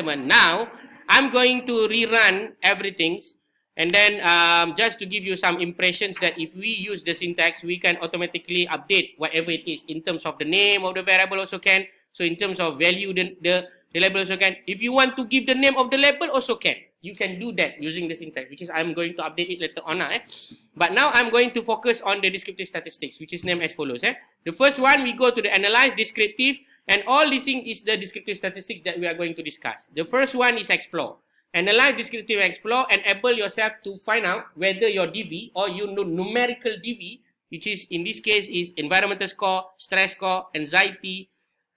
Now, I'm going to rerun everything, and then just to give you some impressions that if we use the syntax, we can automatically update whatever it is in terms of the name of the variable also can. So in terms of value, the label also can. If you want to give the name of the label also can. You can do that using the syntax, which is I'm going to update it later on. But now I'm going to focus on the descriptive statistics, which is named as follows. The first one, we go to the analyze, descriptive, and all these things is the descriptive statistics that we are going to discuss. The first one is explore. Analyze, descriptive, explore, and able yourself to find out whether your DV or your numerical DV, which is in this case is environmental score, stress score, anxiety,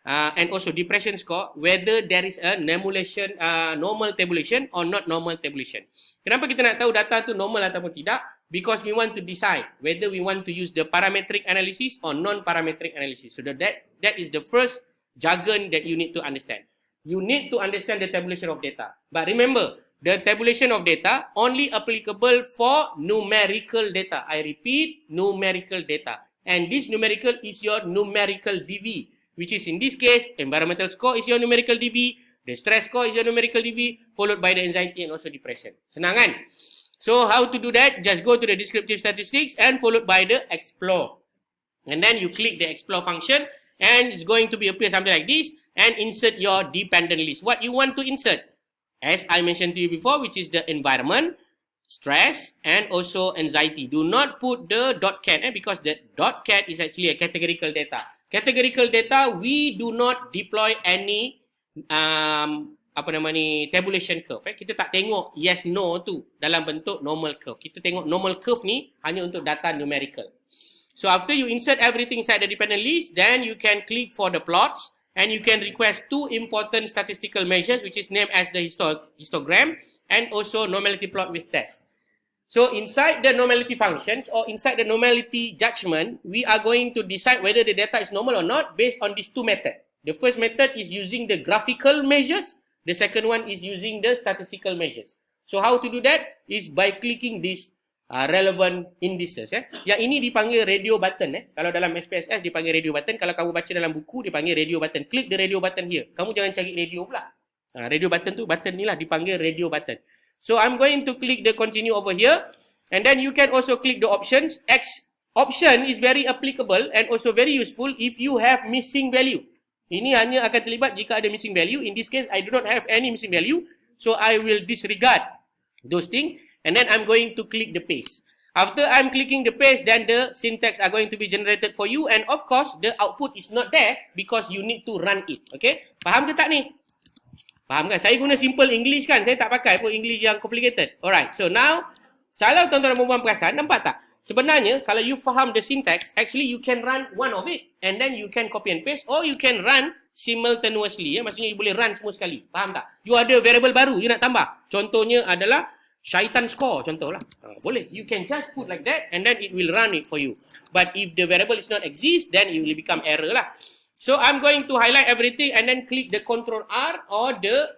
and also depression score, whether there is a normalization, normal tabulation or not normal tabulation. Kenapa kita nak tahu data tu normal ataupun tidak? Because we want to decide whether we want to use the parametric analysis or non-parametric analysis. So that is the first jargon that you need to understand. You need to understand the tabulation of data. But remember, the tabulation of data only applicable for numerical data. I repeat, numerical data. And this numerical is your numerical DV, which is in this case, environmental score is your numerical DV, the stress score is your numerical DV, followed by the anxiety and also depression. Senang kan? So how to do that? Just go to the descriptive statistics and followed by the explore. And then you click the explore function and it's going to be appear something like this and insert your dependent list. What you want to insert? As I mentioned to you before, which is the environment, stress, and also anxiety. Do not put the .cat because the .cat is actually a categorical data. Categorical data, we do not deploy any tabulation curve. Kita tak tengok yes no tu dalam bentuk normal curve. Kita tengok normal curve ni hanya untuk data numerical. So after you insert everything inside the dependent list, then you can click for the plots and you can request two important statistical measures which is named as the histogram and also normality plot with test. So inside the normality functions or inside the normality judgment, we are going to decide whether the data is normal or not based on these two methods. The first method is using the graphical measures. The second one is using the statistical measures. So how to do that is by clicking this relevant indices. Yang ini dipanggil radio button. Kalau dalam SPSS dipanggil radio button. Kalau kamu baca dalam buku dipanggil radio button. Click the radio button here. Kamu jangan cari radio pula. Radio button tu, button ni lah dipanggil radio button. So I'm going to click the continue over here. And then you can also click the options. X option is very applicable and also very useful if you have missing value. Ini hanya akan terlibat jika ada missing value. In this case, I do not have any missing value. So I will disregard those things. And then I'm going to click the paste. After I'm clicking the paste, then the syntax are going to be generated for you. And of course, the output is not there because you need to run it. Okay? Faham ke tak ni? Faham kan? Saya guna simple English kan? Saya tak pakai pun English yang complicated. Alright, so now, kalau tuan-tuan dan puan-puan perasan, nampak tak? Sebenarnya, kalau you faham the syntax, actually you can run one of it. And then you can copy and paste or you can run simultaneously. Maksudnya you boleh run semua sekali. Faham tak? You ada variable baru, you nak tambah. Contohnya adalah syaitan score, contohlah. Boleh. You can just put like that and then it will run it for you. But if the variable is not exist, then it will become error lah. So I'm going to highlight everything and then click the Ctrl R or the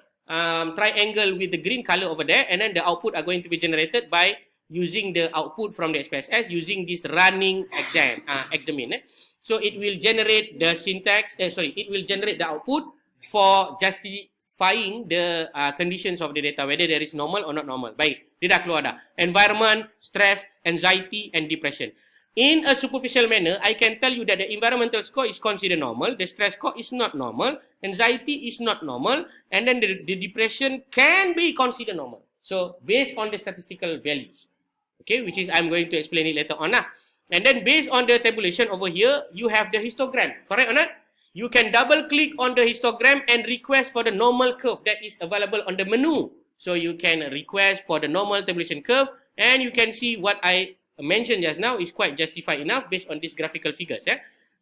triangle with the green color over there, and then the output are going to be generated by using the output from the SPSS using this running examine. So it will generate the syntax, it will generate the output for justifying the conditions of the data, whether there is normal or not normal. Baik, dia dah keluar dah. Environment, stress, anxiety and depression. In a superficial manner, I can tell you that the environmental score is considered normal, the stress score is not normal, anxiety is not normal, and then the depression can be considered normal. So, based on the statistical values, okay, which is I'm going to explain it later on. And then based on the tabulation over here, you have the histogram, correct or not? You can double click on the histogram and request for the normal curve that is available on the menu. So, you can request for the normal tabulation curve and you can see what I mentioned just now is quite justified enough based on these graphical figures.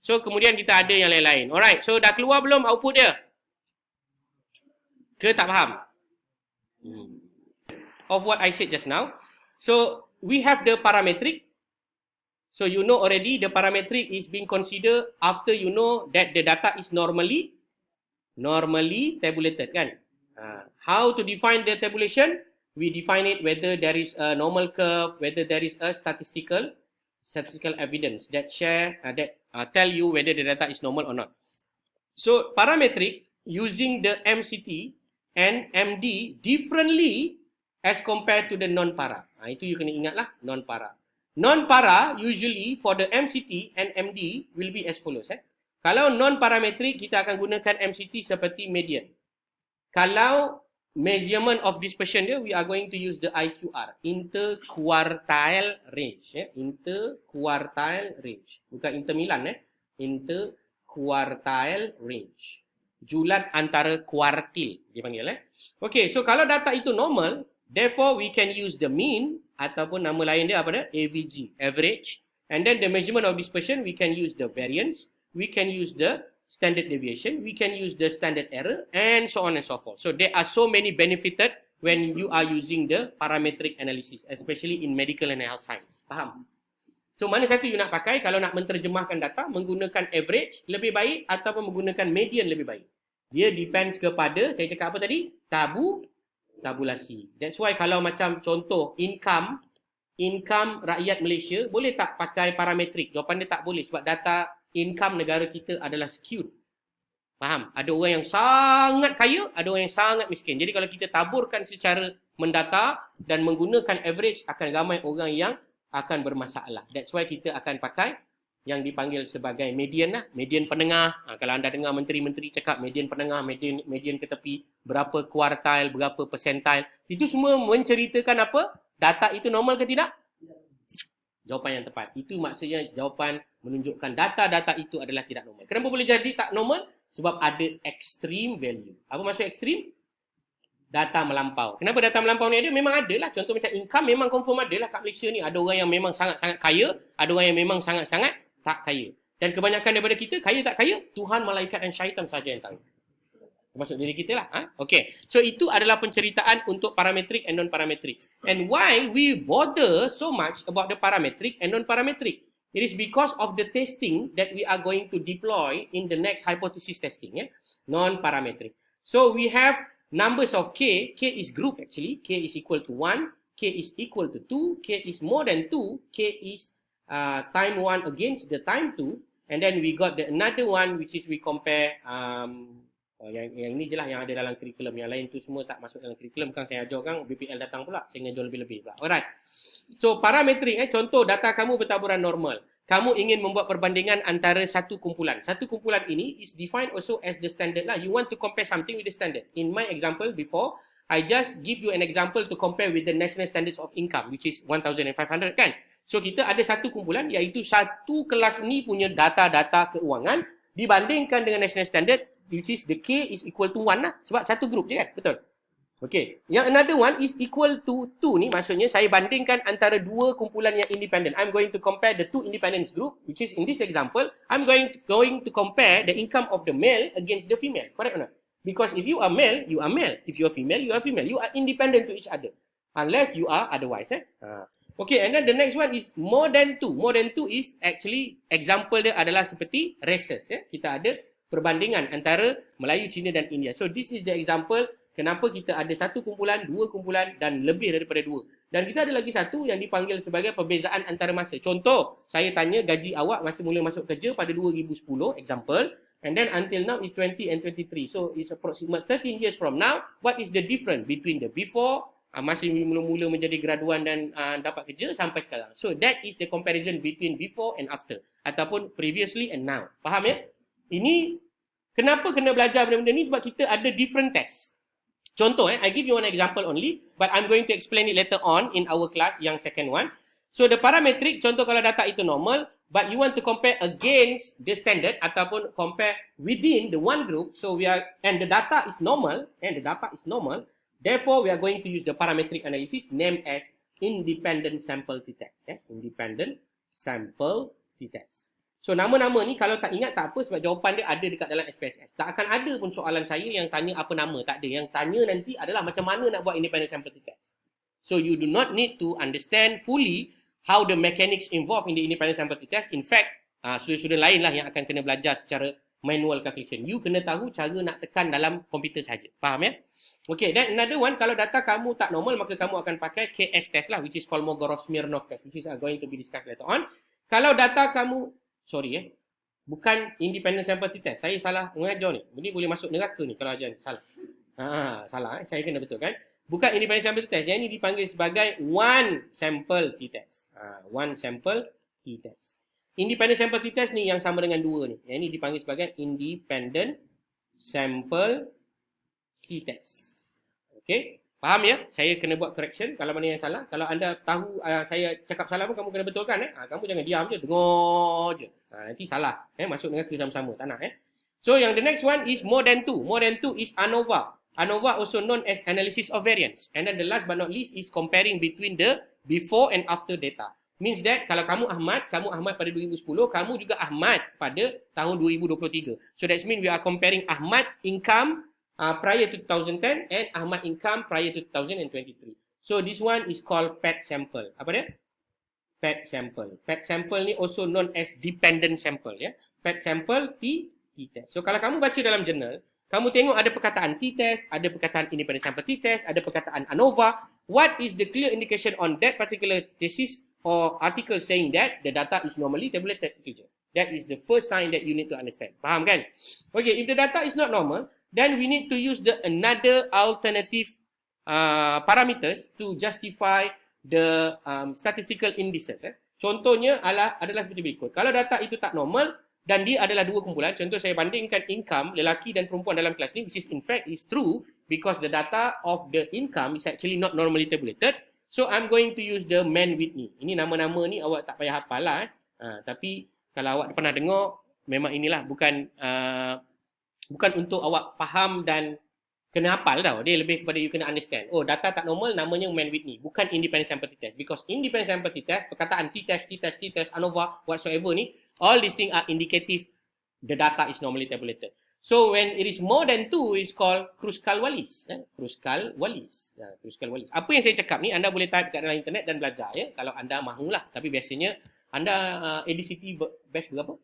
So, kemudian kita ada yang lain-lain. Alright, so dah keluar belum output dia? Ke tak faham? Of what I said just now. So, we have the parametric. So, you know already the parametric is being considered after you know that the data is normally tabulated, kan? How to define the tabulation? We define it whether there is a normal curve, whether there is a statistical evidence that tell you whether the data is normal or not. So parametric using the MCT and MD differently as compared to the non-para. Itu you kena ingatlah, non-para. Non-para usually for the MCT and MD will be as follows. Kalau non-parametric, kita akan gunakan MCT seperti median. Kalau measurement of dispersion dia, we are going to use the IQR, interquartile range. Interquartile range. Bukan intermilan. Interquartile range. Julat antara kuartil, dia panggil. Okay, so kalau data itu normal, therefore we can use the mean, ataupun nama lain dia apa dia? AVG, average. And then the measurement of dispersion, we can use the variance, we can use the standard deviation, we can use the standard error, and so on and so forth. So there are so many benefited when you are using the parametric analysis, especially in medical and health science. Faham? So mana satu you nak pakai kalau nak menterjemahkan data, menggunakan average lebih baik ataupun menggunakan median lebih baik. Dia depends kepada, saya cakap apa tadi? Tabulasi. That's why kalau macam contoh income rakyat Malaysia, boleh tak pakai parametrik? Jawapan dia tak boleh sebab data income negara kita adalah skewed. Faham? Ada orang yang sangat kaya, ada orang yang sangat miskin. Jadi kalau kita taburkan secara mendata dan menggunakan average, akan ramai orang yang akan bermasalah. That's why kita akan pakai yang dipanggil sebagai median lah. Median penengah. Kalau anda dengar menteri-menteri cakap median penengah, median ke tepi, berapa kuartile, berapa percentile. Itu semua menceritakan apa? Data itu normal ke tidak? Jawapan yang tepat. Itu maksudnya jawapan menunjukkan data-data itu adalah tidak normal. Kenapa boleh jadi tak normal? Sebab ada extreme value. Apa maksud extreme? Data melampau. Kenapa data melampau ni ada? Memang ada lah. Contoh macam income memang confirm ada lah kat Malaysia ni. Ada orang yang memang sangat-sangat kaya. Ada orang yang memang sangat-sangat tak kaya. Dan kebanyakan daripada kita, kaya tak kaya, Tuhan, malaikat dan syaitan saja yang tahu. Termasuk diri kita lah. Okay. So itu adalah penceritaan untuk parametric and non-parametric. And why we bother so much about the parametric and non-parametric? It is because of the testing that we are going to deploy in the next hypothesis testing. Non-parametric. So we have numbers of K. K is group actually. K is equal to 1. K is equal to 2. K is more than 2. K is time 1 against the time 2. And then we got the another one which is we compare yang ini je lah yang ada dalam kurikulum. Yang lain tu semua tak masuk dalam kurikulum. Kan saya ajar kan BPL datang pula. Saya ngajar lebih-lebih pula. Alright. So parametrik, contoh data kamu bertaburan normal. Kamu ingin membuat perbandingan antara satu kumpulan. Satu kumpulan ini is defined also as the standard lah. You want to compare something with the standard. In my example before, I just give you an example to compare with the national standards of income, which is 1,500 kan. So kita ada satu kumpulan, iaitu satu kelas ni punya data-data keuangan dibandingkan dengan national standard, which is the K is equal to 1 lah. Sebab satu grup je kan, betul? Okay. Yang another one is equal to 2 ni, maksudnya saya bandingkan antara dua kumpulan yang independent. I'm going to compare the two independence group, which is in this example, I'm going to compare the income of the male against the female. Correct or not? Because if you are male, you are male. If you are female, you are female. You are independent to each other. Unless you are otherwise. Okay, and then the next one is more than 2. More than 2 is actually, example dia adalah seperti races. Kita ada perbandingan antara Melayu, Cina dan India. So this is the example kenapa kita ada satu kumpulan, dua kumpulan dan lebih daripada dua. Dan kita ada lagi satu yang dipanggil sebagai perbezaan antara masa. Contoh, saya tanya gaji awak masa mula masuk kerja pada 2010, example. And then until now is 20 and 23. So it's approximate 13 years from now. What is the difference between the before, masih mula-mula menjadi graduan dan dapat kerja sampai sekarang. So that is the comparison between before and after. Ataupun previously and now. Faham ya? Ini, kenapa kena belajar benda-benda ni? Sebab kita ada different test. Contoh, I give you one example only. But I'm going to explain it later on in our class yang second one. So the parametric, contoh kalau data itu normal, but you want to compare against the standard ataupun compare within the one group. So we are, and the data is normal, therefore, we are going to use the parametric analysis named as independent sample t-test. Independent sample t-test. So, nama-nama ni kalau tak ingat tak apa sebab jawapan dia ada dekat dalam SPSS. Tak akan ada pun soalan saya yang tanya apa nama. Tak ada. Yang tanya nanti adalah macam mana nak buat independent sample t-test. So, you do not need to understand fully how the mechanics involved in the independent sample t-test. In fact, sudut-sudut lain lah yang akan kena belajar secara manual calculation. You kena tahu cara nak tekan dalam komputer saja. Faham ya? Okay, then another one, kalau data kamu tak normal, maka kamu akan pakai KS test lah, which is Kolmogorov-Smirnov test, which is going to be discussed later on. Kalau data kamu, bukan independent sample t-test. Saya salah mengajar ni. Ini boleh masuk neraka ni kalau ajar ni. Salah. Salah. Saya kena betulkan. Bukan independent sample t-test. Yang ini dipanggil sebagai one sample t-test. One sample t-test. Independent sample t-test ni yang sama dengan dua ni. Yang ini dipanggil sebagai independent sample t-test. Okay. Faham ya? Saya kena buat correction kalau mana yang salah. Kalau anda tahu saya cakap salah pun kamu kena betulkan. Kamu jangan diam je, dengar je. Nanti salah. Masuk dengan ke sama-sama. Tak nak. So yang the next one is more than two. More than two is ANOVA. ANOVA also known as analysis of variance. And then the last but not least is comparing between the before and after data. Means that kalau kamu Ahmad pada 2010, kamu juga Ahmad pada tahun 2023. So that means we are comparing Ahmad income prior to 2010 and Ahmad income prior to 2023. So this one is called PET sample. Apa dia? PET sample. PET sample ni also known as dependent sample. Ya. PET sample t-test. So kalau kamu baca dalam jurnal, kamu tengok ada perkataan t-test, ada perkataan independent sample t-test, ada perkataan ANOVA. What is the clear indication on that particular thesis or article saying that the data is normally tabulated? That is the first sign that you need to understand. Faham kan? Okay, if the data is not normal, then we need to use the another alternative parameters to justify the statistical indices. Contohnya adalah seperti berikut. Kalau data itu tak normal dan dia adalah dua kumpulan, contoh saya bandingkan income lelaki dan perempuan dalam kelas ni, which is in fact is true because the data of the income is actually not normally tabulated. So I'm going to use the man with me. Ini nama-nama ni awak tak payah hafal lah. Tapi kalau awak pernah dengar, memang inilah bukan untuk awak faham dan kena hafal tau. Dia lebih kepada you kena understand. Oh, data tak normal, namanya man with me. Bukan independent sample t-test. Because independent sample t-test, perkataan t-test, ANOVA, whatsoever ni, all these things are indicative the data is normally tabulated. So when it is more than 2, it's called Kruskal-Wallis. Kruskal-Wallis. Kruskal-Wallis. Apa yang saya cakap ni, anda boleh type kat dalam internet dan belajar ya. Kalau anda mahulah. Tapi biasanya, anda ADCT batch berapa?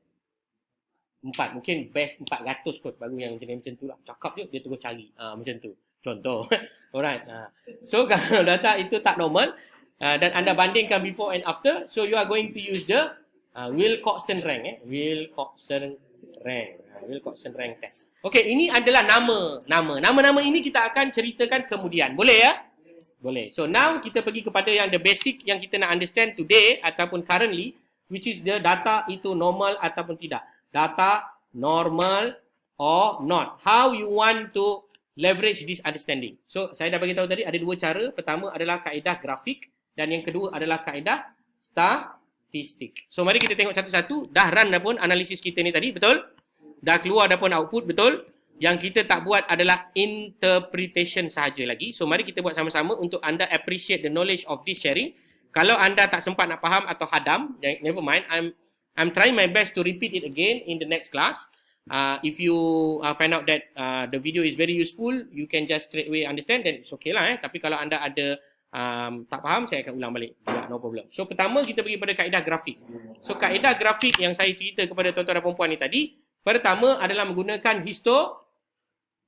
4. Mungkin best 400 kot baru yang jenis macam tu lah. Cakap dia terus cari. Macam tu. Contoh. Alright. So kalau data itu tak normal dan anda bandingkan before and after, so you are going to use the Wilcoxon rank. Wilcoxon rank test. Okay, ini adalah nama. Nama-nama ini kita akan ceritakan kemudian. Boleh ya? Boleh. So now kita pergi kepada yang the basic yang kita nak understand today ataupun currently, which is the data itu normal ataupun tidak. Data normal or not. How you want to leverage this understanding. So, saya dah bagi tahu tadi ada dua cara. Pertama adalah kaedah grafik dan yang kedua adalah kaedah statistik. So, mari kita tengok satu-satu. Dah run dah pun analisis kita ni tadi, betul? Dah keluar dah pun output, betul? Yang kita tak buat adalah interpretation sahaja lagi. So, mari kita buat sama-sama untuk anda appreciate the knowledge of this sharing. Kalau anda tak sempat nak faham atau hadam, never mind. I'm trying my best to repeat it again in the next class. If you find out that the video is very useful, you can just straight away understand, then it's okay lah. Tapi kalau anda ada tak faham, saya akan ulang balik. No problem. So pertama kita pergi pada kaedah grafik. So kaedah grafik yang saya cerita kepada tuan-tuan dan perempuan ni tadi, pertama adalah menggunakan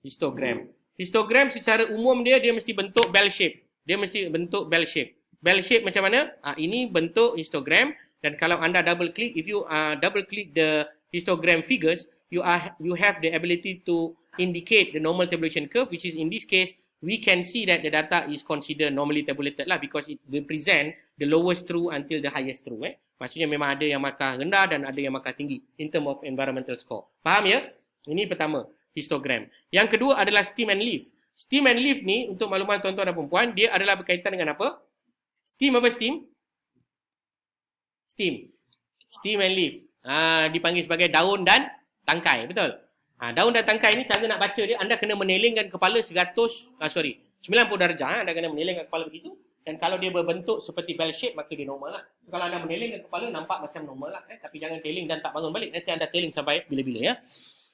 histogram. Histogram secara umum dia mesti bentuk bell shape. Bell shape macam mana? Ini bentuk histogram. Dan kalau anda double click, if you double click the histogram figures, you have the ability to indicate the normal tabulation curve, which is in this case, we can see that the data is considered normally tabulated lah because it represent the lowest true until the highest true. Maksudnya memang ada yang markah rendah dan ada yang markah tinggi in term of environmental score. Faham ya? Ini pertama, histogram. Yang kedua adalah steam and leaf. Steam and leaf ni, untuk makluman tuan-tuan dan perempuan, dia adalah berkaitan dengan apa? Steam apa steam? Steam and leaf. Dipanggil sebagai daun dan tangkai. Betul? Daun dan tangkai ni cara nak baca dia, anda kena menelingkan kepala 90 darjah. Anda kena menelingkan kepala begitu. Dan kalau dia berbentuk seperti bell shape, maka dia normal lah. So, kalau anda menelingkan kepala, nampak macam normal lah. Tapi jangan teling dan tak bangun balik. Nanti anda teling sampai bila-bila ya.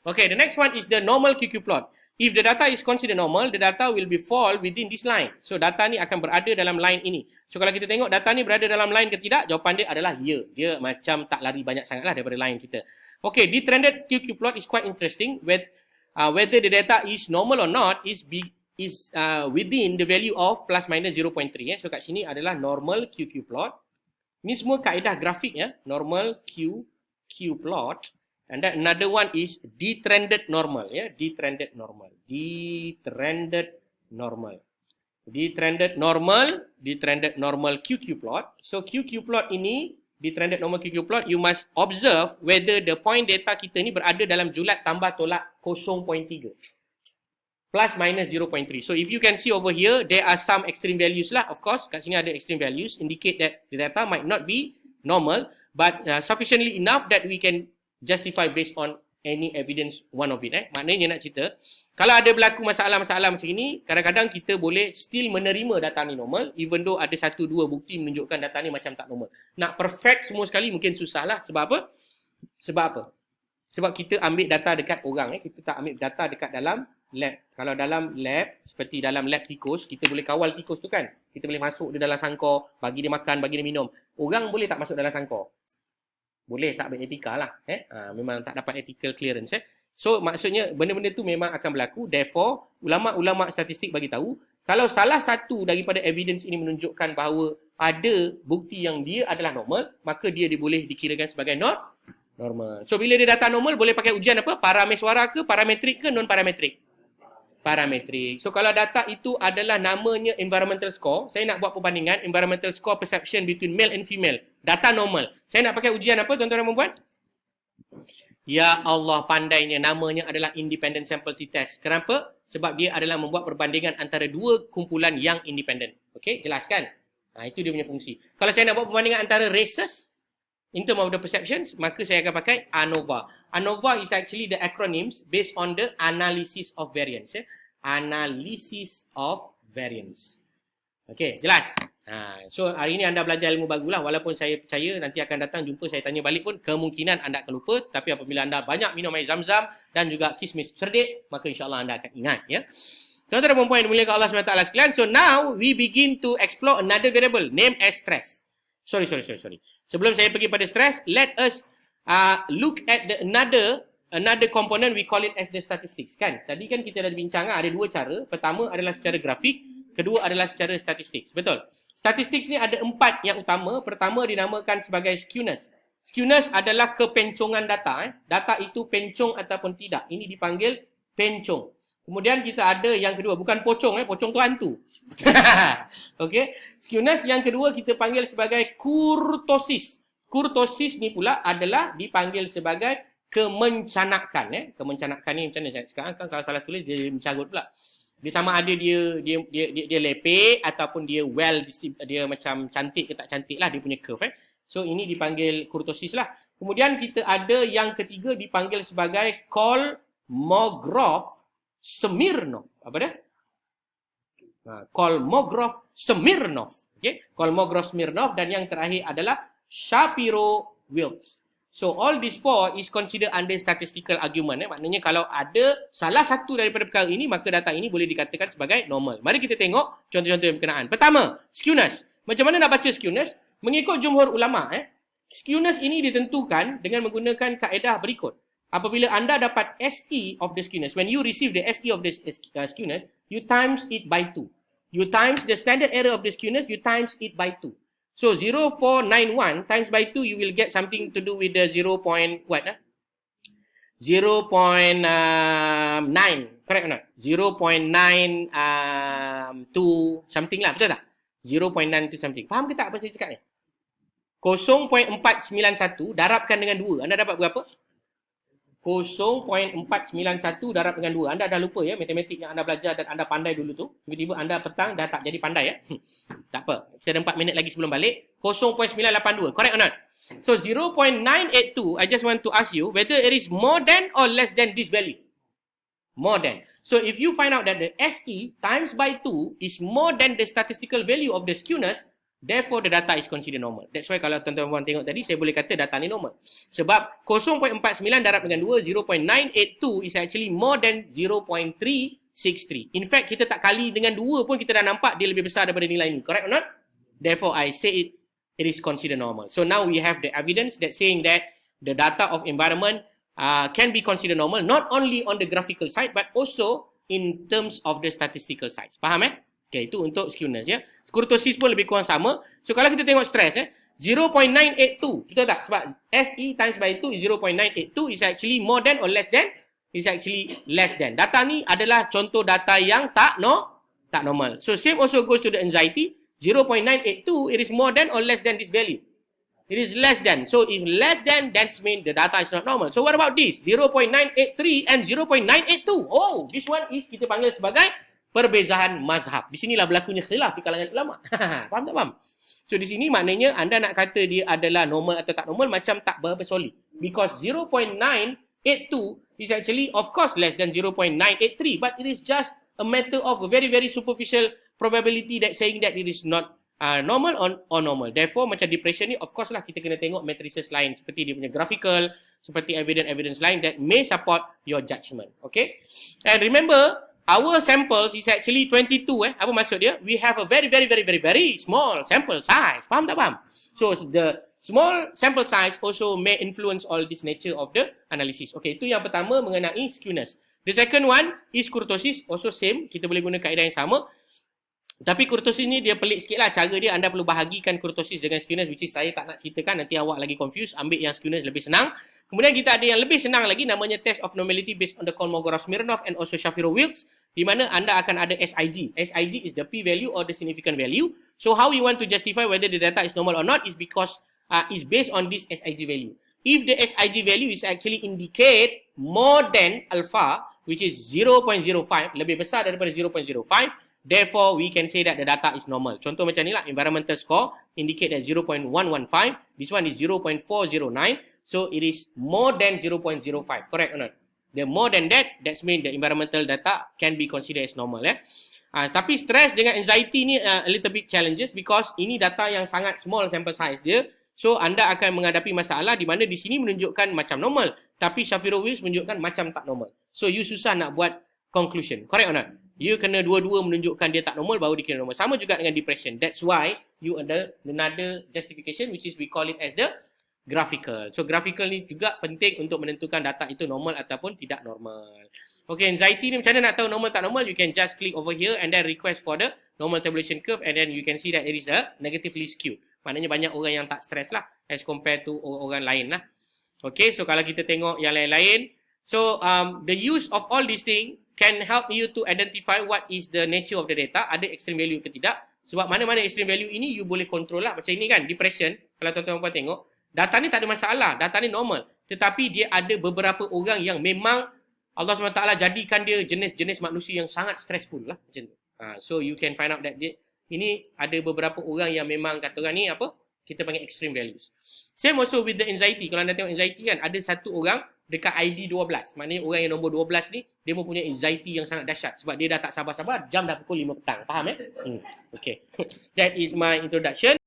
Okay, the next one is the normal QQ plot. If the data is considered normal, the data will be fall within this line. So, data ni akan berada dalam line ini. So, kalau kita tengok data ni berada dalam line ke tidak, jawapan dia adalah ya. Dia macam tak lari banyak sangatlah daripada line kita. Okay, the trended QQ plot is quite interesting. Whether the data is normal or not is within the value of plus minus 0.3. So, kat sini adalah normal QQ plot. Ini semua kaedah grafik ya. Normal QQ plot. And then another one is detrended normal, ya, detrended normal. Detrended normal. Detrended normal QQ plot. So QQ plot ini, detrended normal QQ plot, you must observe whether the point data kita ni berada dalam julat tambah tolak 0.3. Plus minus 0.3. So if you can see over here, there are some extreme values lah. Of course, kat sini ada extreme values indicate that the data might not be normal, but sufficiently enough that we can justify based on any evidence one of it. Maknanya nak cerita, kalau ada berlaku masalah-masalah macam ini, kadang-kadang kita boleh still menerima data ni normal, even though ada 1-2 bukti menunjukkan data ni macam tak normal. Nak perfect semua sekali mungkin susah lah. Sebab apa? Sebab kita ambil data dekat orang. Kita tak ambil data dekat dalam lab. Kalau dalam lab, seperti dalam lab tikus, kita boleh kawal tikus tu kan. Kita boleh masuk dia dalam sangkar, bagi dia makan, bagi dia minum. Orang boleh tak masuk dalam sangkar? Boleh, tak beretika lah. Memang tak dapat ethical clearance. So, maksudnya benda-benda tu memang akan berlaku. Therefore, ulama-ulama statistik bagi tahu, kalau salah satu daripada evidence ini menunjukkan bahawa ada bukti yang dia adalah normal, maka dia boleh dikirakan sebagai normal. So, bila dia data normal, boleh pakai ujian apa? Parameswara ke, parametrik ke, non-parametrik? Parametrik. So, kalau data itu adalah namanya environmental score, saya nak buat perbandingan environmental score perception between male and female. Data normal. Saya nak pakai ujian apa, tuan-tuan dan puan-puan? Ya Allah, pandainya. Namanya adalah independent sample t-test. Kenapa? Sebab dia adalah membuat perbandingan antara dua kumpulan yang independent. Okey, jelaskan. Itu dia punya fungsi. Kalau saya nak buat perbandingan antara races, in terms of the perceptions, maka saya akan pakai ANOVA. ANOVA is actually the acronyms based on the analysis of variance. Analysis of variance. Okey, jelas? So, hari ini anda belajar ilmu bagulah. Walaupun saya percaya nanti akan datang jumpa, saya tanya balik pun, kemungkinan anda akan lupa. Tapi apabila anda banyak minum air zam-zam dan juga kismis cerdik, maka insyaAllah anda akan ingat. Ya. Tuan-tuan dan puan-puan yang dimuliakan Allah SWT sekalian. So, now we begin to explore another variable named as stress. Sorry. Sebelum saya pergi pada stress, let us look at the another component, we call it as the statistics. Kan? Tadi kan kita dah bincang ada dua cara. Pertama adalah secara grafik, kedua adalah secara statistics. Betul? Statistics ni ada 4 yang utama. Pertama dinamakan sebagai skewness. Skewness adalah kepencongan data. Data itu pencong ataupun tidak. Ini dipanggil pencong. Kemudian kita ada yang kedua, bukan pocong. Pocong tu hantu. Okey. Skewness yang kedua kita panggil sebagai kurtosis. Kurtosis ni pula adalah dipanggil sebagai kemencanakan. Kemencanakan ni macam mana? Sekarang kan kalau salah tulis dia mencarut pula. Dia sama ada dia lepek ataupun dia dia macam cantik ke tak cantik lah dia punya curve. So ini dipanggil kurtosis lah. Kemudian kita ada yang ketiga dipanggil sebagai Kolmogorov-Smirnov. Apa dia? Kolmogorov-Smirnov. Okay? Kolmogorov-Smirnov, dan yang terakhir adalah Shapiro-Wilks. So all these four is considered under statistical argument. Maknanya kalau ada salah satu daripada perkara ini, maka data ini boleh dikatakan sebagai normal. Mari kita tengok contoh-contoh yang berkenaan. Pertama, skewness. Macam mana nak baca skewness? Mengikut jumhur ulama, skewness ini ditentukan dengan menggunakan kaedah berikut. Apabila anda dapat SE of the skewness, when you receive the SE of the skewness, you times it by 2. You times the standard error of the skewness, you times it by 2. So 0.491 times by 2, you will get something to do with the 0.9. Correct or not? 0.9 something lah. Betul tak? 0.92 something. Faham ke tak apa saya cakap ni? 0.491 darabkan dengan 2. Anda dapat berapa? 0.491 darab dengan 2. Anda dah lupa ya matematik yang anda belajar dan anda pandai dulu tu. Tiba-tiba anda petang dah tak jadi pandai ya. Tak apa. Kita ada 4 minit lagi sebelum balik. 0.982. Correct or not? So 0.982, I just want to ask you whether it is more than or less than this value. More than. So if you find out that the SE times by 2 is more than the statistical value of the skewness, therefore the data is considered normal. That's why kalau tuan-tuan tengok tadi, saya boleh kata data ni normal. Sebab 0.49 darab dengan 2, 0.982 is actually more than 0.363. In fact, kita tak kali dengan 2 pun kita dah nampak dia lebih besar daripada nilai ni. Correct or not? Therefore, I say it is considered normal. So now we have the evidence that saying that the data of environment can be considered normal, not only on the graphical side, but also in terms of the statistical sides. Faham Okay, itu untuk skewness ya. Kurtosis pun lebih kurang sama. So kalau kita tengok stress 0.982. Betul tak? Sebab SE times by 2 is 0.982 is actually more than or less than? Is actually less than. Data ni adalah contoh data yang tak normal. So same also goes to the anxiety. 0.982, it is more than or less than this value? It is less than. So if less than, that means the data is not normal. So what about this? 0.983 and 0.982. Oh, this one is kita panggil sebagai perbezaan mazhab. Di sinilah berlakunya khilaf di kalangan ulama. Faham tak faham? So di sini maknanya anda nak kata dia adalah normal atau tak normal macam tak berapa solid. Because 0.982 is actually of course less than 0.983, but it is just a matter of a very very superficial probability that saying that it is not normal or normal. Therefore macam depression ni of course lah kita kena tengok matrices lain seperti dia punya graphical, seperti evidence lain that may support your judgment. Okay? And remember, our samples is actually 22. Apa maksud dia? We have a very small sample size. Faham tak faham? So the small sample size also may influence all this nature of the analysis. Okay, itu yang pertama mengenai skewness. The second one is kurtosis. Also same, kita boleh guna kaedah yang sama. Tapi kurtosis ni dia pelik sikit lah. Cara dia anda perlu bahagikan kurtosis dengan skewness, which is saya tak nak ceritakan. Nanti awak lagi confused. Ambil yang skewness lebih senang. Kemudian kita ada yang lebih senang lagi, namanya test of normality based on the Kolmogorov-Smirnov and also Shapiro-Wilks, di mana anda akan ada SIG. SIG is the p-value or the significant value. So how you want to justify whether the data is normal or not is because is based on this SIG value. If the SIG value is actually indicate more than alpha, which is 0.05, lebih besar daripada 0.05, therefore we can say that the data is normal. Contoh macam ni lah, environmental score indicate that 0.115, this one is 0.409, so it is more than 0.05, correct or not? The more than that, that's mean the environmental data can be considered as normal. Tapi stress dengan anxiety ni a little bit challenges because ini data yang sangat small sample size dia. So anda akan menghadapi masalah di mana di sini menunjukkan macam normal, tapi Shapiro-Wilks menunjukkan macam tak normal. So you susah nak buat conclusion, correct or not? You kena dua-dua menunjukkan dia tak normal baru dikira normal. Sama juga dengan depression. That's why you ada another justification which is we call it as the graphical. So graphical ni juga penting untuk menentukan data itu normal ataupun tidak normal. Okay, anxiety ni macam mana nak tahu normal tak normal? You can just click over here and then request for the normal tabulation curve and then you can see that it is a negatively skewed. Maknanya banyak orang yang tak stress lah as compared to orang lain lah. Okay, so kalau kita tengok yang lain-lain. So the use of all these things can help you to identify what is the nature of the data. Ada extreme value ke tidak. Sebab mana-mana extreme value ini you boleh control lah. Macam ini kan, depression. Kalau tuan-tuan tengok, data ni tak ada masalah. Data ni normal. Tetapi dia ada beberapa orang yang memang Allah SWT jadikan dia jenis-jenis manusia yang sangat stressful lah. Macam tu. So you can find out that ini ada beberapa orang yang memang kata orang ni apa? Kita panggil extreme values. Same also with the anxiety. Kalau anda tengok anxiety kan, ada satu orang dekat ID 12. Maknanya orang yang nombor 12 ni, dia mempunyai anxiety yang sangat dahsyat. Sebab dia dah tak sabar-sabar, jam dah pukul 5 petang. Faham Okay. That is my introduction.